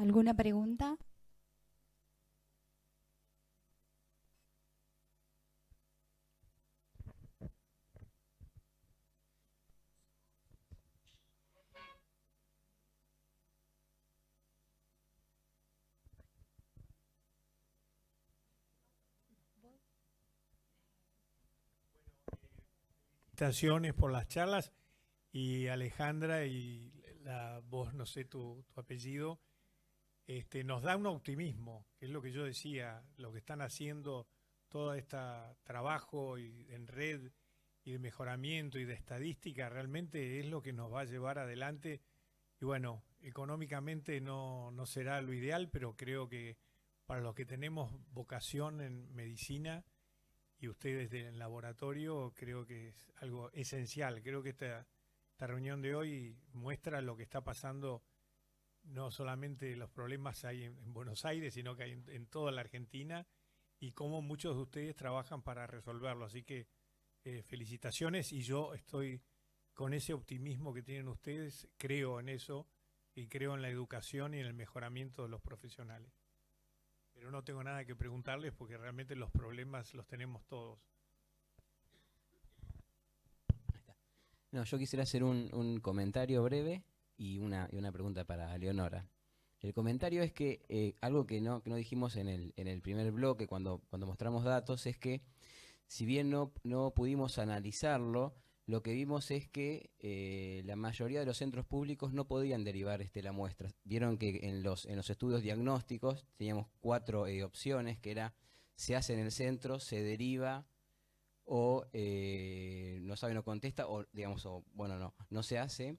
¿Alguna pregunta? Felicitaciones por las charlas y Alejandra y vos, no sé tu apellido, nos da un optimismo, que es lo que yo decía, lo que están haciendo, todo este trabajo en red y de mejoramiento y de estadística, realmente es lo que nos va a llevar adelante. Y bueno, económicamente no será lo ideal, pero creo que para los que tenemos vocación en medicina y ustedes del laboratorio, creo que es algo esencial. Creo que esta reunión de hoy muestra lo que está pasando, no solamente los problemas hay en Buenos Aires, sino que hay en toda la Argentina y cómo muchos de ustedes trabajan para resolverlo. Así que felicitaciones, y yo estoy con ese optimismo que tienen ustedes, creo en eso y creo en la educación y en el mejoramiento de los profesionales. Pero no tengo nada que preguntarles porque realmente los problemas los tenemos todos. No, yo quisiera hacer un comentario breve y una pregunta para Leonora. El comentario es que algo que no dijimos en el primer bloque cuando mostramos datos es que si bien no pudimos analizarlo, lo que vimos es que la mayoría de los centros públicos no podían derivar la muestra. Vieron que en los estudios diagnósticos teníamos 4 opciones, que era se hace en el centro, se deriva, o no sabe, no contesta, o digamos, bueno, no se hace.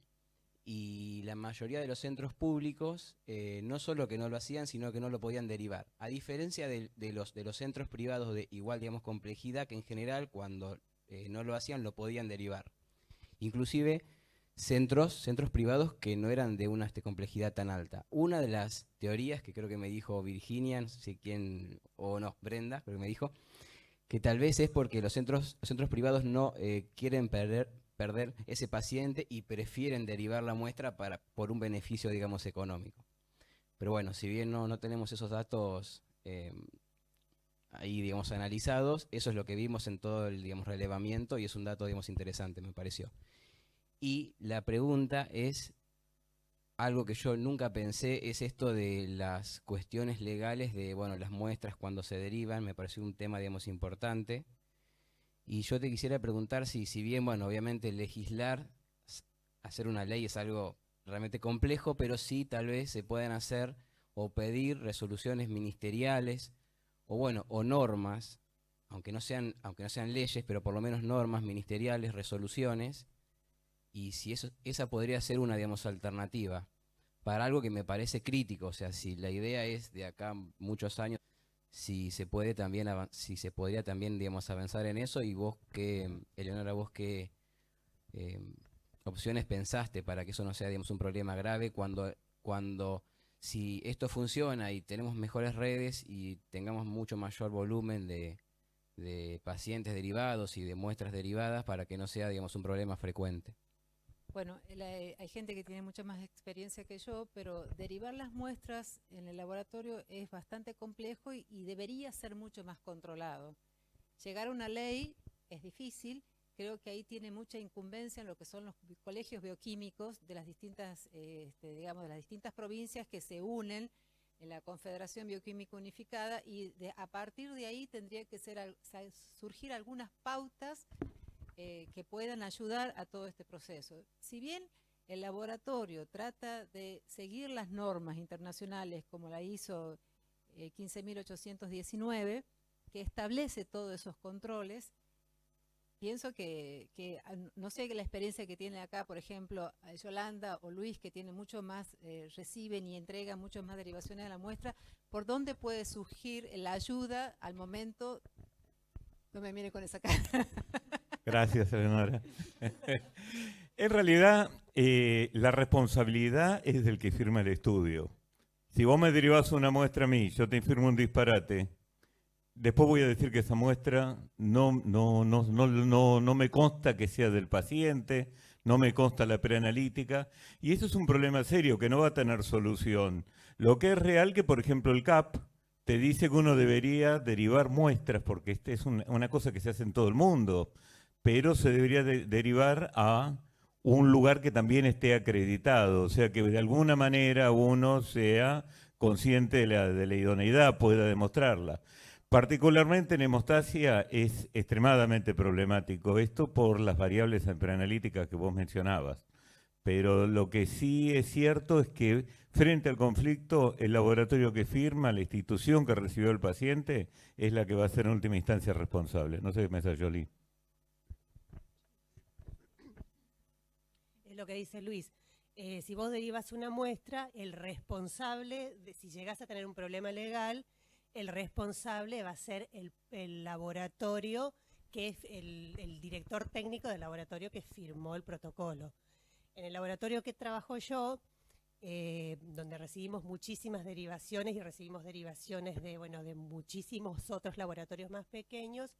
Y la mayoría de los centros públicos no solo que no lo hacían, sino que no lo podían derivar. A diferencia de los centros privados de igual, digamos, complejidad, que en general cuando no lo hacían lo podían derivar. Inclusive centros privados que no eran de una complejidad tan alta. Una de las teorías que creo que me dijo Virginia, no sé quién, o no, Brenda, creo que me dijo, que tal vez es porque los centros privados no quieren perder ese paciente y prefieren derivar la muestra por un beneficio, digamos, económico. Pero bueno, si bien no tenemos esos datos ahí, digamos, analizados, eso es lo que vimos en todo el, digamos, relevamiento, y es un dato, digamos, interesante, me pareció. Y la pregunta es, algo que yo nunca pensé, es esto de las cuestiones legales de, bueno, las muestras cuando se derivan. Me pareció un tema, digamos, importante. Y yo te quisiera preguntar si bien, bueno, obviamente legislar, hacer una ley es algo realmente complejo, pero sí tal vez se puedan hacer o pedir resoluciones ministeriales, o bueno, o normas, aunque no sean leyes, pero por lo menos normas ministeriales, resoluciones, y si esa podría ser una, digamos, alternativa para algo que me parece crítico. O sea, si la idea es de acá muchos años, si se puede también, si se podría también, digamos, avanzar en eso. Y vos Eleonora, vos qué opciones pensaste para que eso no sea, digamos, un problema grave cuando si esto funciona y tenemos mejores redes y tengamos mucho mayor volumen de pacientes derivados y de muestras derivadas, para que no sea, digamos, un problema frecuente. Bueno, hay gente que tiene mucha más experiencia que yo, pero derivar las muestras en el laboratorio es bastante complejo y debería ser mucho más controlado. Llegar a una ley es difícil. Creo que ahí tiene mucha incumbencia en lo que son los colegios bioquímicos de las distintas, digamos, de las distintas provincias que se unen en la Confederación Bioquímica Unificada, y a partir de ahí tendría que surgir algunas pautas que puedan ayudar a todo este proceso. Si bien el laboratorio trata de seguir las normas internacionales como la ISO 15.819, que establece todos esos controles, pienso que no sé la experiencia que tiene acá, por ejemplo, Yolanda o Luis, que tiene mucho más, reciben y entregan mucho más derivaciones de la muestra, ¿por dónde puede surgir la ayuda al momento? No me mire con esa cara. Gracias, Eleonora. En realidad, la responsabilidad es del que firma el estudio. Si vos me derivás una muestra a mí, yo te firmo un disparate, después voy a decir que esa muestra no me consta que sea del paciente, no me consta la preanalítica, y eso es un problema serio que no va a tener solución. Lo que es real que, por ejemplo, el CAP te dice que uno debería derivar muestras, porque esta es una cosa que se hace en todo el mundo, pero se debería derivar a un lugar que también esté acreditado, o sea que de alguna manera uno sea consciente de la idoneidad, pueda demostrarla. Particularmente en hemostasia es extremadamente problemático esto por las variables preanalíticas que vos mencionabas. Pero lo que sí es cierto es que frente al conflicto, el laboratorio que firma, la institución que recibió el paciente, es la que va a ser en última instancia responsable. No sé qué me dice Jolie. Es lo que dice Luis. Si vos derivas una muestra, el responsable, si llegás a tener un problema legal, el responsable va a ser el laboratorio, que es el director técnico del laboratorio que firmó el protocolo. En el laboratorio que trabajo yo, donde recibimos muchísimas derivaciones y recibimos derivaciones de muchísimos otros laboratorios más pequeños,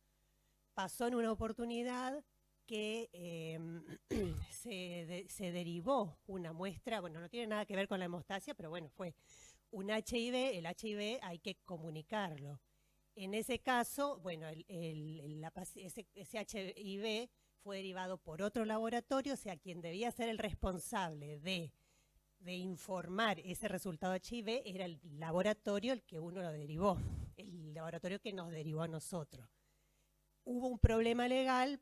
pasó en una oportunidad que se derivó una muestra, bueno, no tiene nada que ver con la hemostasia, pero bueno, fue un HIV, el HIV hay que comunicarlo. En ese caso, bueno, ese HIV fue derivado por otro laboratorio, o sea, quien debía ser el responsable de informar ese resultado HIV era el laboratorio el que uno lo derivó, el laboratorio que nos derivó a nosotros. Hubo un problema legal,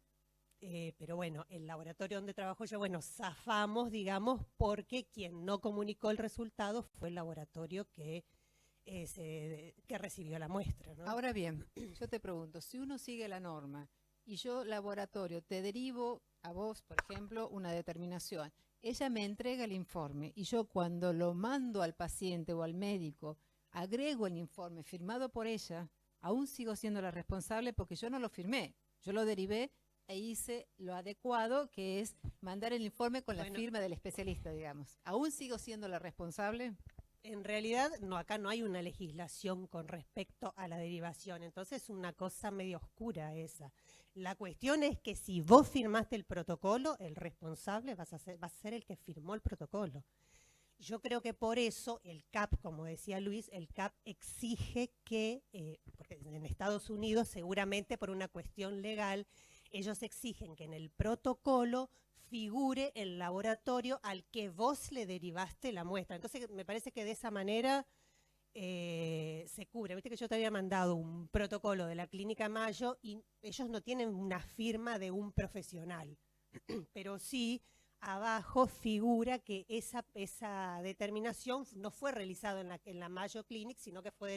pero bueno, el laboratorio donde trabajo yo, bueno, zafamos, digamos, porque quien no comunicó el resultado fue el laboratorio que recibió la muestra, ¿no? Ahora bien, yo te pregunto, si uno sigue la norma y yo, laboratorio, te derivo a vos, por ejemplo, una determinación, ella me entrega el informe y yo cuando lo mando al paciente o al médico, agrego el informe firmado por ella, aún sigo siendo la responsable porque yo no lo firmé, yo lo derivé e hice lo adecuado, que es mandar el informe con la firma del especialista, digamos. ¿Aún sigo siendo la responsable? En realidad, no, acá no hay una legislación con respecto a la derivación, entonces es una cosa medio oscura esa. La cuestión es que si vos firmaste el protocolo, el responsable va a ser el que firmó el protocolo. Yo creo que por eso el CAP, como decía Luis, el CAP exige que, porque en Estados Unidos seguramente por una cuestión legal, ellos exigen que en el protocolo figure el laboratorio al que vos le derivaste la muestra. Entonces me parece que de esa manera se cubre. Viste que yo te había mandado un protocolo de la Clínica Mayo y ellos no tienen una firma de un profesional, pero sí abajo figura que esa determinación no fue realizada en la Mayo Clinic, sino que fue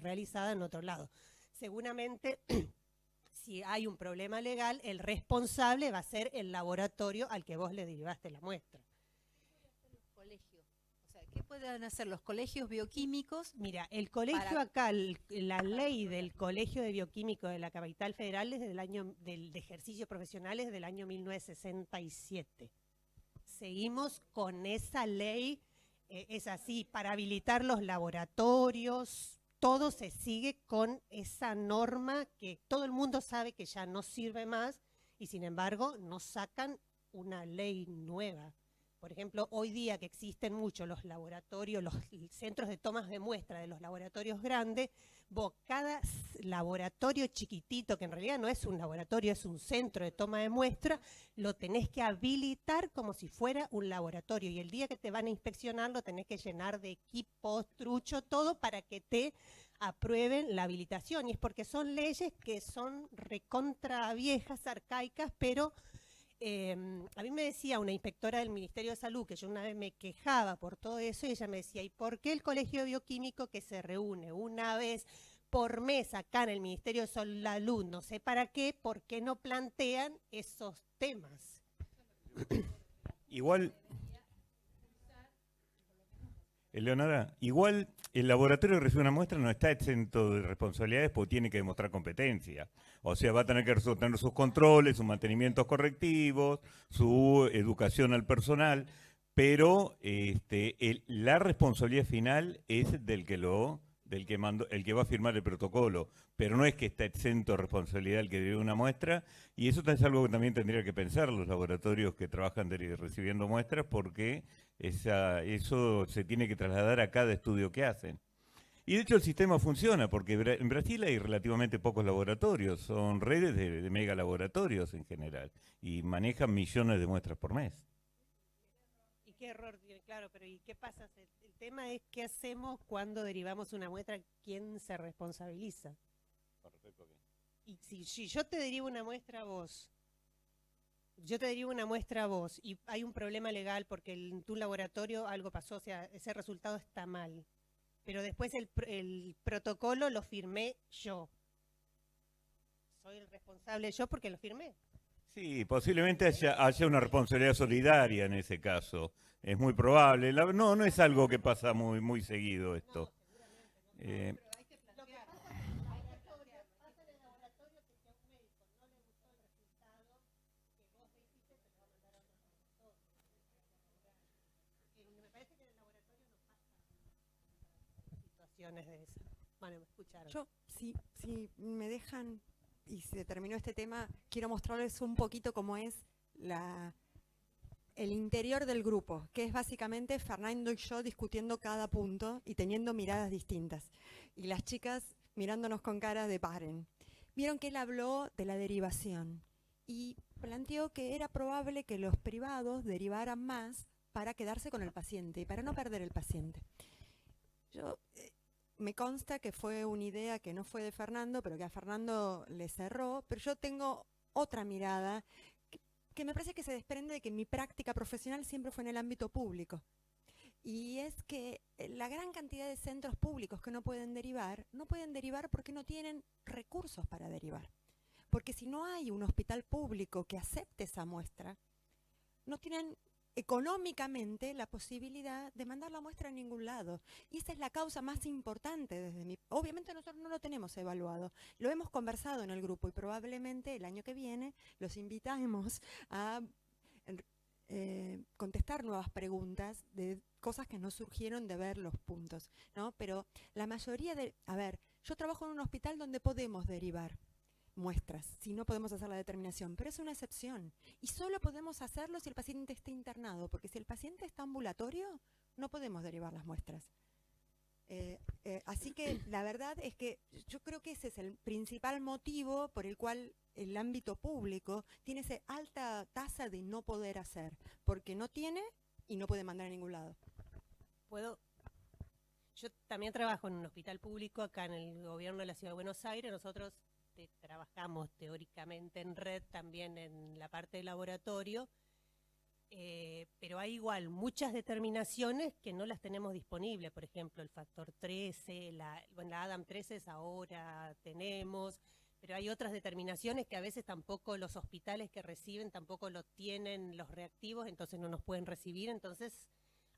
realizada en otro lado. Seguramente si hay un problema legal, el responsable va a ser el laboratorio al que vos le derivaste la muestra. ¿Qué pueden hacer los colegios bioquímicos? Mira, el colegio acá, la ley del Colegio de Bioquímicos de la Capital Federal es del año de ejercicio profesional es del año 1967. Seguimos con esa ley, es así, para habilitar los laboratorios, todo se sigue con esa norma que todo el mundo sabe que ya no sirve más y sin embargo nos sacan una ley nueva. Por ejemplo, hoy día que existen muchos los laboratorios, los centros de tomas de muestra de los laboratorios grandes, vos cada laboratorio chiquitito, que en realidad no es un laboratorio, es un centro de toma de muestra, lo tenés que habilitar como si fuera un laboratorio. Y el día que te van a inspeccionar lo tenés que llenar de equipos, trucho, todo para que te aprueben la habilitación. Y es porque son leyes que son recontra viejas, arcaicas, pero a mí me decía una inspectora del Ministerio de Salud, que yo una vez me quejaba por todo eso, y ella me decía, ¿y por qué el Colegio Bioquímico que se reúne una vez por mes acá en el Ministerio de Salud, no sé para qué, por qué no plantean esos temas? Igual, Eleonora, igual el laboratorio que recibe una muestra no está exento de responsabilidades porque tiene que demostrar competencia. O sea, va a tener que tener sus controles, sus mantenimientos correctivos, su educación al personal, pero la responsabilidad final es del que lo del que mandó, el que va a firmar el protocolo, pero no es que está exento de responsabilidad el que deriva una muestra, y eso es algo que también tendría que pensar los laboratorios que trabajan recibiendo muestras, porque eso se tiene que trasladar a cada estudio que hacen. Y de hecho el sistema funciona, porque en Brasil hay relativamente pocos laboratorios, son redes de mega laboratorios en general, y manejan millones de muestras por mes. ¿Y qué error tiene? Claro, pero ¿y qué pasa? El tema es qué hacemos cuando derivamos una muestra, ¿quién se responsabiliza? Y si yo te derivo una muestra a vos, y hay un problema legal porque en tu laboratorio algo pasó, o sea, ese resultado está mal, pero después el protocolo lo firmé yo. Soy el responsable yo porque lo firmé. Sí, posiblemente haya una responsabilidad solidaria en ese caso. Es muy probable. No es algo que pasa muy seguido esto. De eso. Bueno, me escucharon. Yo, si me dejan y se terminó este tema, quiero mostrarles un poquito cómo es el interior del grupo, que es básicamente Fernando y yo discutiendo cada punto y teniendo miradas distintas. Y las chicas mirándonos con cara de paren. Vieron que él habló de la derivación y planteó que era probable que los privados derivaran más para quedarse con el paciente y para no perder el paciente. Me consta que fue una idea que no fue de Fernando, pero que a Fernando le cerró, pero yo tengo otra mirada que me parece que se desprende de que mi práctica profesional siempre fue en el ámbito público. Y es que la gran cantidad de centros públicos que no pueden derivar porque no tienen recursos para derivar. Porque si no hay un hospital público que acepte esa muestra, no tienen económicamente la posibilidad de mandar la muestra a ningún lado. Y esa es la causa más importante obviamente nosotros no lo tenemos evaluado, lo hemos conversado en el grupo y probablemente el año que viene los invitamos a contestar nuevas preguntas de cosas que no surgieron de ver los puntos, ¿no? Pero la mayoría yo trabajo en un hospital donde podemos derivar muestras, si no podemos hacer la determinación, pero es una excepción y solo podemos hacerlo si el paciente está internado, porque si el paciente está ambulatorio no podemos derivar las muestras. Así que la verdad es que yo creo que ese es el principal motivo por el cual el ámbito público tiene esa alta tasa de no poder hacer, porque no tiene y no puede mandar a ningún lado. Yo también trabajo en un hospital público acá en el gobierno de la Ciudad de Buenos Aires. Nosotros trabajamos teóricamente en red, también en la parte de laboratorio, pero hay igual muchas determinaciones que no las tenemos disponibles. Por ejemplo, el factor 13, la ADAM 13 ahora tenemos, pero hay otras determinaciones que a veces tampoco los hospitales que reciben tampoco lo tienen los reactivos, entonces no nos pueden recibir. Entonces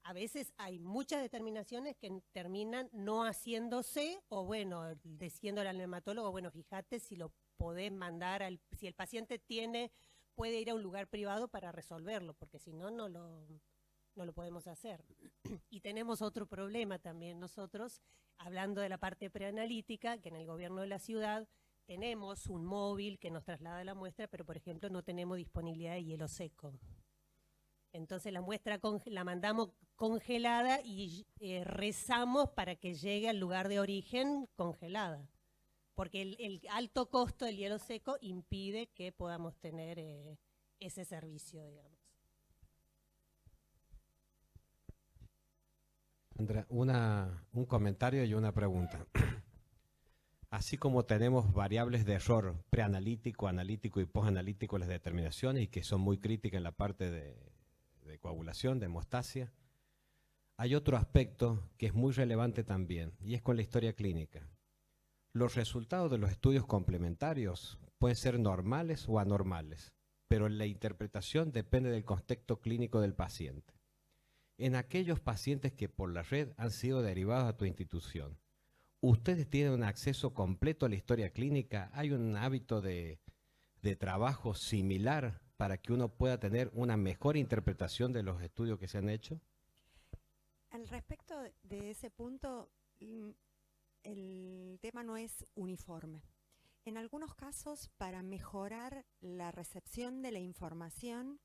a veces hay muchas determinaciones que terminan no haciéndose, o bueno, diciéndole al neumatólogo, bueno, fíjate si lo podés mandar, si el paciente puede ir a un lugar privado para resolverlo, porque si no, no lo podemos hacer. Y tenemos otro problema también nosotros, hablando de la parte preanalítica, que en el gobierno de la ciudad tenemos un móvil que nos traslada la muestra, pero por ejemplo no tenemos disponibilidad de hielo seco. Entonces la muestra la mandamos congelada y rezamos para que llegue al lugar de origen congelada, porque el alto costo del hielo seco impide que podamos tener ese servicio, digamos. Andrea, un comentario y una pregunta. Así como tenemos variables de error preanalítico, analítico y posanalítico en las determinaciones y que son muy críticas en la parte de coagulación, de hemostasia, hay otro aspecto que es muy relevante también y es con la historia clínica. Los resultados de los estudios complementarios pueden ser normales o anormales, pero la interpretación depende del contexto clínico del paciente. En aquellos pacientes que por la red han sido derivados a tu institución, ¿ustedes tienen un acceso completo a la historia clínica? ¿Hay un hábito de trabajo similar para que uno pueda tener una mejor interpretación de los estudios que se han hecho? Al respecto de ese punto, el tema no es uniforme. En algunos casos, para mejorar la recepción de la información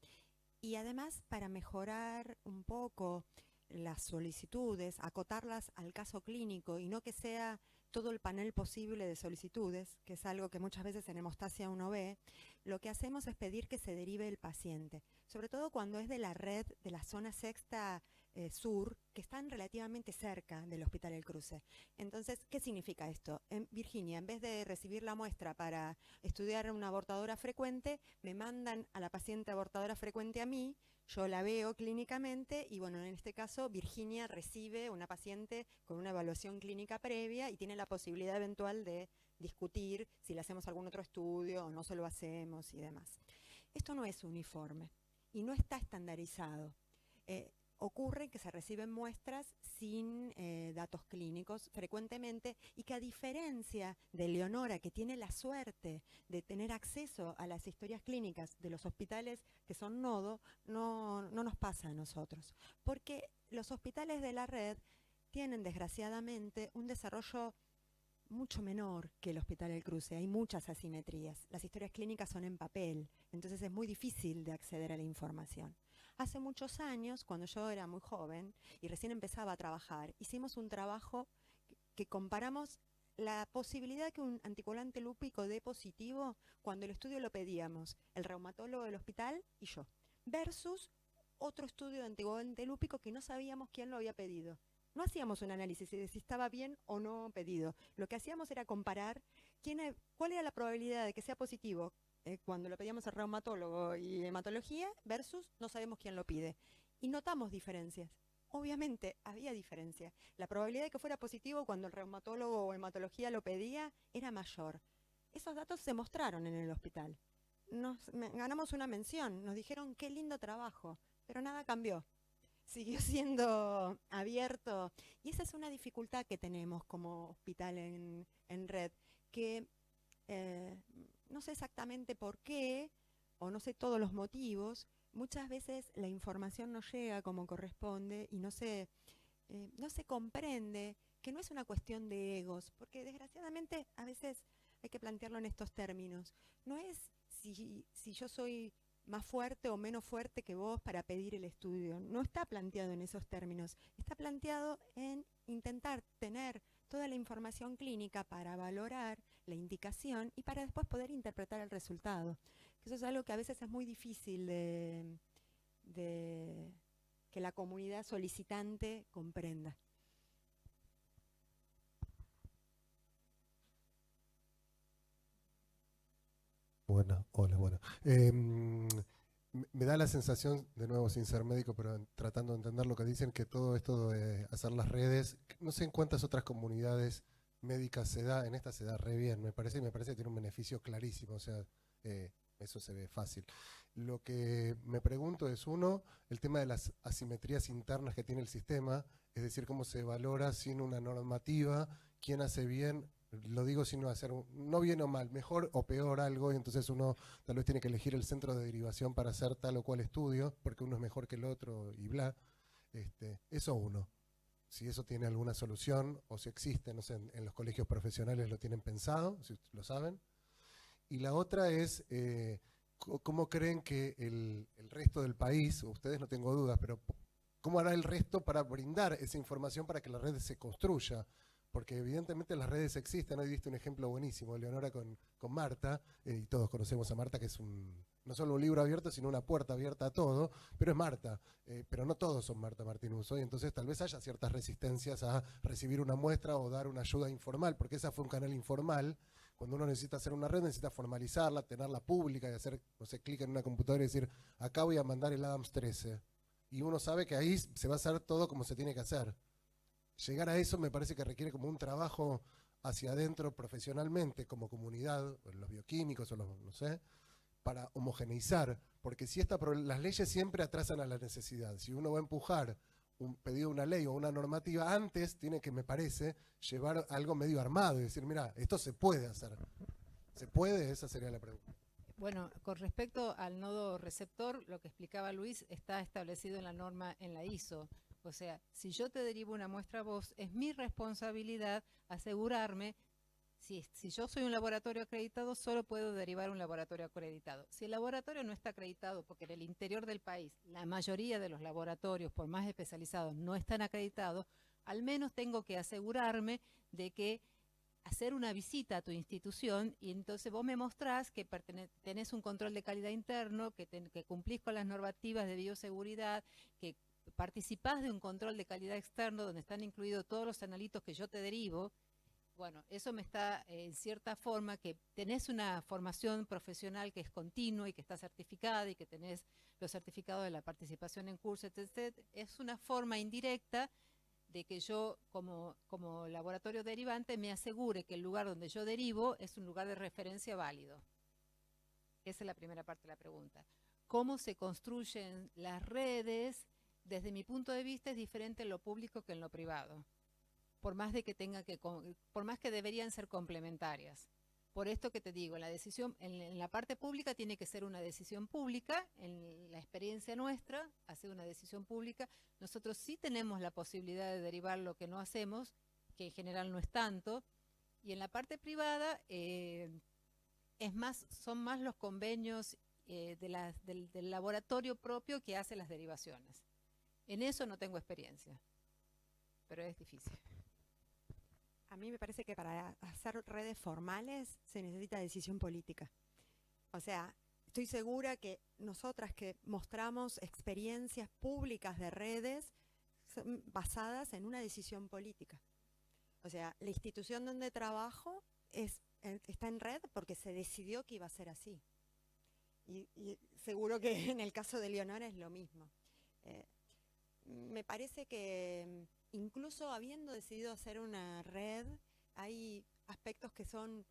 y además para mejorar un poco las solicitudes, acotarlas al caso clínico y no que sea todo el panel posible de solicitudes, que es algo que muchas veces en hemostasia uno ve, lo que hacemos es pedir que se derive el paciente, sobre todo cuando es de la red de la zona sexta sur, que están relativamente cerca del Hospital El Cruce. Entonces, ¿qué significa esto? En Virginia, en vez de recibir la muestra para estudiar una abortadora frecuente, me mandan a la paciente abortadora frecuente a mí, yo la veo clínicamente y bueno, en este caso Virginia recibe una paciente con una evaluación clínica previa y tiene la posibilidad eventual de discutir si le hacemos algún otro estudio o no se lo hacemos y demás. Esto no es uniforme y no está estandarizado. Ocurre que se reciben muestras sin datos clínicos frecuentemente y que a diferencia de Leonora, que tiene la suerte de tener acceso a las historias clínicas de los hospitales que son nodo, no nos pasa a nosotros. Porque los hospitales de la red tienen desgraciadamente un desarrollo mucho menor que el Hospital El Cruce. Hay muchas asimetrías. Las historias clínicas son en papel, entonces es muy difícil de acceder a la información. Hace muchos años, cuando yo era muy joven y recién empezaba a trabajar, hicimos un trabajo que comparamos la posibilidad de que un anticoagulante lúpico dé positivo cuando el estudio lo pedíamos, el reumatólogo del hospital y yo, versus otro estudio de anticoagulante lúpico que no sabíamos quién lo había pedido. No hacíamos un análisis de si estaba bien o no pedido. Lo que hacíamos era comparar cuál era la probabilidad de que sea positivo cuando lo pedíamos al reumatólogo y hematología versus no sabemos quién lo pide. Y notamos diferencias. Obviamente había diferencia. La probabilidad de que fuera positivo cuando el reumatólogo o hematología lo pedía era mayor. Esos datos se mostraron en el hospital. Ganamos una mención, nos dijeron qué lindo trabajo, pero nada cambió. Siguió siendo abierto y esa es una dificultad que tenemos como hospital en red, que no sé exactamente por qué o no sé todos los motivos, muchas veces la información no llega como corresponde y no se comprende que no es una cuestión de egos, porque desgraciadamente a veces hay que plantearlo en estos términos. No es si yo soy más fuerte o menos fuerte que vos para pedir el estudio. No está planteado en esos términos. Está planteado en intentar tener toda la información clínica para valorar la indicación y para después poder interpretar el resultado. Eso es algo que a veces es muy difícil de que la comunidad solicitante comprenda. Hola. Me da la sensación, de nuevo sin ser médico, pero tratando de entender lo que dicen, que todo esto de hacer las redes, no sé en cuántas otras comunidades médicas se da, en esta se da re bien, me parece que tiene un beneficio clarísimo, o sea, eso se ve fácil. Lo que me pregunto es, uno, el tema de las asimetrías internas que tiene el sistema, es decir, cómo se valora sin una normativa, quién hace bien. Lo digo sin no hacer, no bien o mal, mejor o peor algo, y entonces uno tal vez tiene que elegir el centro de derivación para hacer tal o cual estudio, porque uno es mejor que el otro y bla. Eso uno. Si eso tiene alguna solución o si existe, no sé, en los colegios profesionales lo tienen pensado, si lo saben. Y la otra es, ¿cómo creen que el resto del país, ustedes no tengo dudas, pero cómo hará el resto para brindar esa información para que la red se construya? Porque evidentemente las redes existen. Hoy diste un ejemplo buenísimo, Leonora, con Marta, y todos conocemos a Marta, que es no solo un libro abierto, sino una puerta abierta a todo, pero es Marta, pero no todos son Marta Martinuzzo, y entonces tal vez haya ciertas resistencias a recibir una muestra o dar una ayuda informal, porque esa fue un canal informal. Cuando uno necesita hacer una red, necesita formalizarla, tenerla pública y hacer, no sé, clic en una computadora y decir, acá voy a mandar el Adams 13. Y uno sabe que ahí se va a hacer todo como se tiene que hacer. Llegar a eso me parece que requiere como un trabajo hacia adentro profesionalmente, como comunidad, los bioquímicos o los, no sé, para homogeneizar, porque si las leyes siempre atrasan a la necesidad. Si uno va a empujar un pedido de una ley o una normativa, antes tiene que, me parece, llevar algo medio armado y decir, mira, esto se puede hacer. ¿Se puede? Esa sería la pregunta. Bueno, con respecto al nodo receptor, lo que explicaba Luis está establecido en la norma, en la ISO. O sea, si yo te derivo una muestra a vos, es mi responsabilidad asegurarme. Si yo soy un laboratorio acreditado, solo puedo derivar un laboratorio acreditado. Si el laboratorio no está acreditado, porque en el interior del país la mayoría de los laboratorios, por más especializados, no están acreditados, al menos tengo que asegurarme de que hacer una visita a tu institución y entonces vos me mostrás que tenés un control de calidad interno, que cumplís con las normativas de bioseguridad, que participás de un control de calidad externo donde están incluidos todos los analitos que yo te derivo. Bueno, eso me está, en cierta forma, que tenés una formación profesional que es continua y que está certificada y que tenés los certificados de la participación en cursos, etc. Es una forma indirecta de que yo, como laboratorio derivante, me asegure que el lugar donde yo derivo es un lugar de referencia válido. Esa es la primera parte de la pregunta. ¿Cómo se construyen las redes? Desde mi punto de vista es diferente en lo público que en lo privado. Por más que deberían ser complementarias. Por esto que te digo, en la parte pública tiene que ser una decisión pública, en la experiencia nuestra, hacer una decisión pública. Nosotros sí tenemos la posibilidad de derivar lo que no hacemos, que en general no es tanto, y en la parte privada son más los convenios del laboratorio propio que hace las derivaciones. En eso no tengo experiencia, pero es difícil. A mí me parece que para hacer redes formales se necesita decisión política. O sea, estoy segura que nosotras que mostramos experiencias públicas de redes son basadas en una decisión política. O sea, la institución donde trabajo está en red porque se decidió que iba a ser así. Y seguro que en el caso de Leonora es lo mismo. Me parece que incluso habiendo decidido hacer una red, hay aspectos que son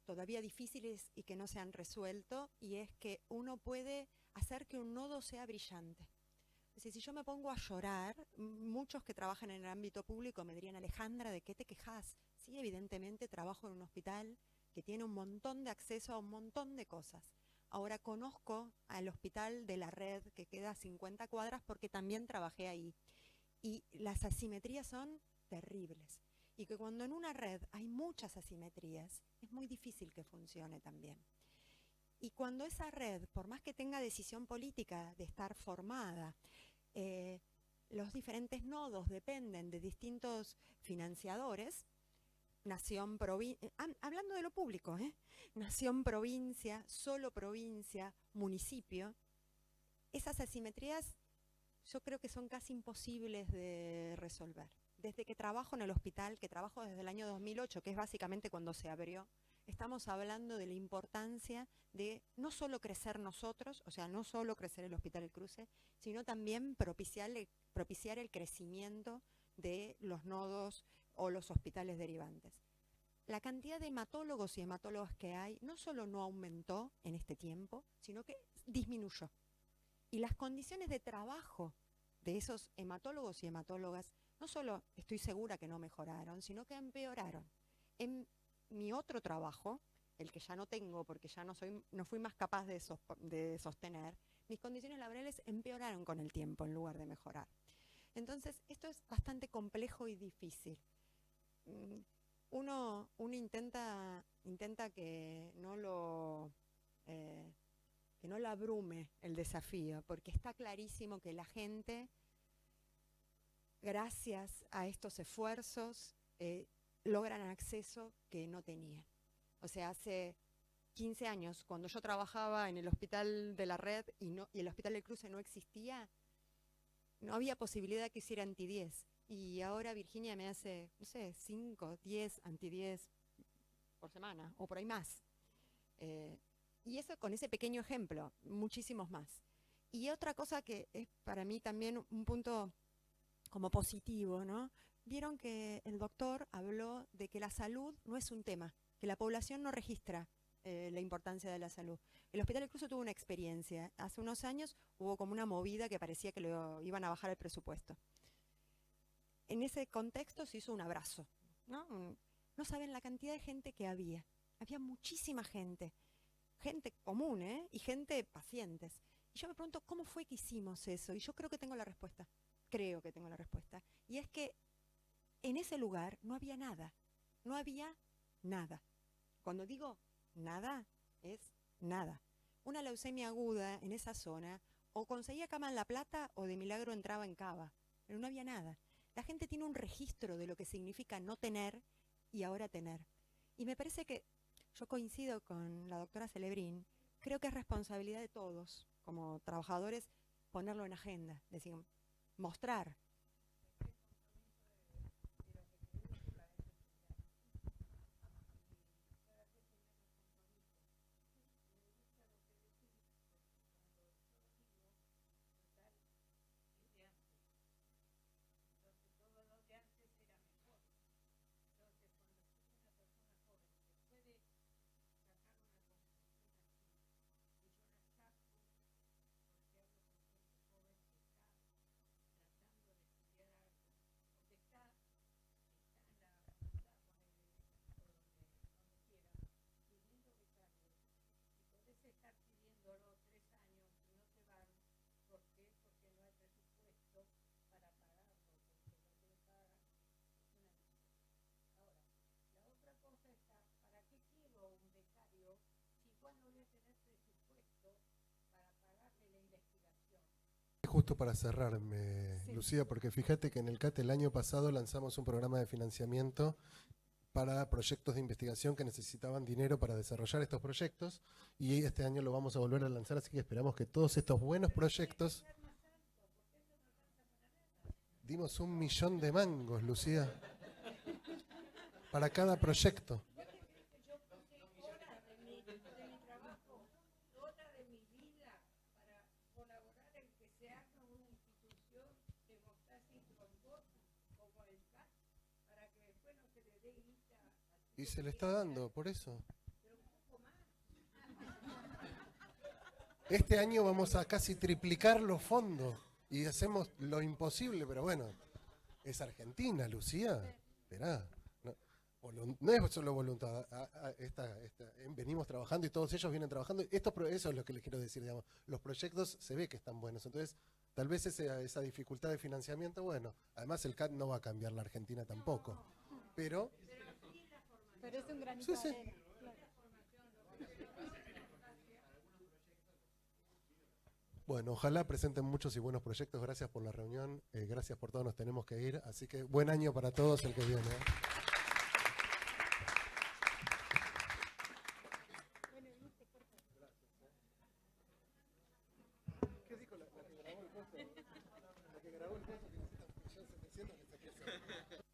todavía difíciles y que no se han resuelto, y es que uno puede hacer que un nodo sea brillante. Es decir, si yo me pongo a llorar, muchos que trabajan en el ámbito público me dirían: Alejandra, ¿de qué te quejas? Sí, evidentemente trabajo en un hospital que tiene un montón de acceso a un montón de cosas. Ahora conozco al hospital de la red que queda a 50 cuadras porque también trabajé ahí. Y las asimetrías son terribles. Y que cuando en una red hay muchas asimetrías, es muy difícil que funcione también. Y cuando esa red, por más que tenga decisión política de estar formada, los diferentes nodos dependen de distintos financiadores, nación, provincia, hablando de lo público, nación, provincia, solo provincia, municipio, esas asimetrías yo creo que son casi imposibles de resolver. Desde que trabajo en el hospital, que trabajo desde el año 2008, que es básicamente cuando se abrió, estamos hablando de la importancia de no solo crecer nosotros, o sea, no solo crecer el Hospital El Cruce, sino también propiciar el crecimiento de los nodos o los hospitales derivantes. La cantidad de hematólogos y hematólogas que hay no solo no aumentó en este tiempo, sino que disminuyó. Y las condiciones de trabajo de esos hematólogos y hematólogas no solo estoy segura que no mejoraron, sino que empeoraron. En mi otro trabajo, el que ya no tengo porque ya no fui más capaz de sostener, mis condiciones laborales empeoraron con el tiempo en lugar de mejorar. Entonces, esto es bastante complejo y difícil. Uno intenta que no lo abrume el desafío, porque está clarísimo que la gente, gracias a estos esfuerzos, logran acceso que no tenían. O sea, hace 15 años, cuando yo trabajaba en el hospital de la red y el Hospital del Cruce no existía, no había posibilidad que hiciera anti-10. Y ahora Virginia me hace, no sé, 5, 10 anti-10 por semana, o por ahí más. Y eso con ese pequeño ejemplo, muchísimos más. Y otra cosa que es para mí también un punto como positivo, ¿no? Vieron que el doctor habló de que la salud no es un tema, que la población no registra la importancia de la salud. El Hospital del Cruce tuvo una experiencia. Hace unos años hubo como una movida que parecía que lo iban a bajar el presupuesto. En ese contexto se hizo un abrazo, ¿no? No saben la cantidad de gente que había. Había muchísima gente común, y gente pacientes. Y yo me pregunto, ¿cómo fue que hicimos eso? Y yo creo que tengo la respuesta. creo que tengo la respuesta. Y es que en ese lugar no había nada. No había nada. Cuando digo nada, es nada. Una leucemia aguda en esa zona o conseguía cama en La Plata o de milagro entraba en Cava. Pero no había nada. La gente tiene un registro de lo que significa no tener y ahora tener. Y me parece que yo coincido con la doctora Celebrín. Creo que es responsabilidad de todos, como trabajadores, ponerlo en agenda. Decir, mostrar. Justo para cerrarme, Sí. Lucía, porque fíjate que en el CAT el año pasado lanzamos un programa de financiamiento para proyectos de investigación que necesitaban dinero para desarrollar estos proyectos y este año lo vamos a volver a lanzar, así que esperamos que todos estos buenos proyectos... Dimos 1 millón de mangos, Lucía, para cada proyecto. Y se le está dando, por eso. Este año vamos a casi triplicar los fondos y hacemos lo imposible, pero bueno, es Argentina, Lucía. Esperá. No es solo voluntad. Venimos trabajando y todos ellos vienen trabajando. Eso es lo que les quiero decir, digamos. Los proyectos se ve que están buenos. Entonces, tal vez esa dificultad de financiamiento, bueno, además el CAT no va a cambiar la Argentina tampoco. Pero es un granito sí, sí. de arena. Bueno, ojalá presenten muchos y buenos proyectos. Gracias por la reunión. Gracias por todo. Nos tenemos que ir. Así que buen año para todos el que viene. ¿Qué dijo la que grabó el coso? La que grabó el coso que necesita 1.700.000 que saqué.